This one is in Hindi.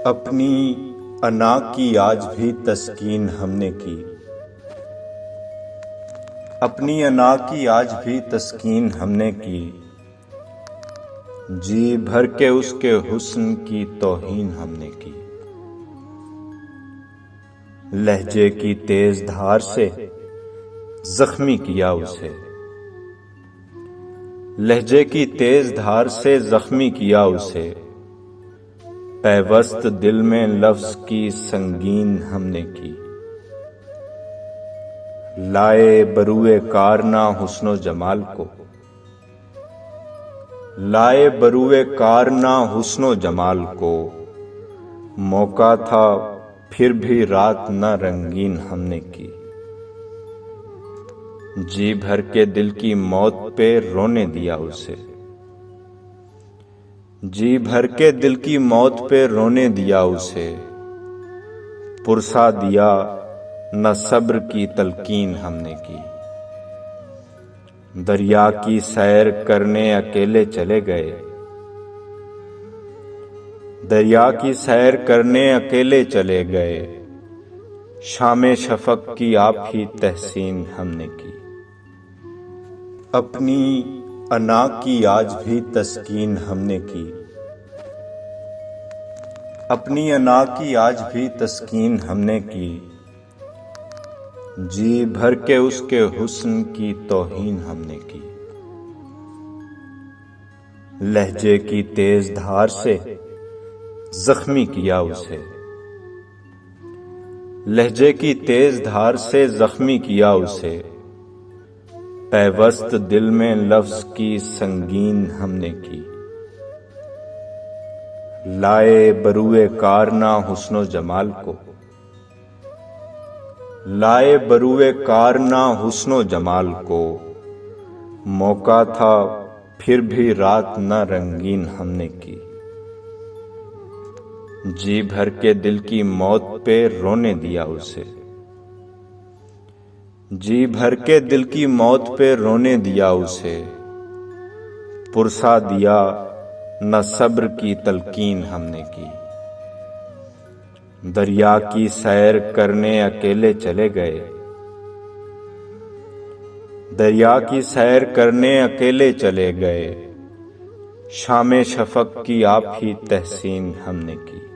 अपनी अना की आज भी तस्कीन हमने की। अपनी अना की आज भी तस्कीन हमने की। जी भर के उसके हुस्न की तौहीन हमने की। लहजे की तेज धार से जख्मी किया उसे। लहजे की तेज धार से जख्मी किया उसे। पैवस्त दिल में लफ्ज की संगीन हमने की। लाए बरूए कारना हुस्नो जमाल को। लाए बरूए कारना हुस्नो जमाल को। मौका था फिर भी रात न रंगीन हमने की। जी भर के दिल की मौत पे रोने दिया उसे। जी भर के दिल की मौत पे रोने दिया उसे। पुरसा दिया न सब्र की तलकीन हमने की। दरिया की सैर करने अकेले चले गए। दरिया की सैर करने अकेले चले गए। शामे शफक की आप ही तहसीन हमने की। अपनी अना की आज भी तस्कीन हमने की। अपनी अना की आज भी तस्कीन हमने की। जी भर के उसके हुस्न की तौहीन हमने की। लहजे की तेज धार से जख्मी किया उसे। लहजे की तेज धार से जख्मी किया उसे। पैवस्त दिल में लफ्ज की संगीन हमने की। लाए बरूए कारना हुस्नो जमाल को। लाए बरूए कारना हुस्नो जमाल को। मौका था फिर भी रात न रंगीन हमने की। जी भर के दिल की मौत पे रोने दिया उसे। जी भर के दिल की मौत पे रोने दिया उसे। पुरसा दिया न सब्र की तलकीन हमने की। दरिया की सैर करने अकेले चले गए। दरिया की सैर करने अकेले चले गए। शामे शफक की आप ही तहसीन हमने की।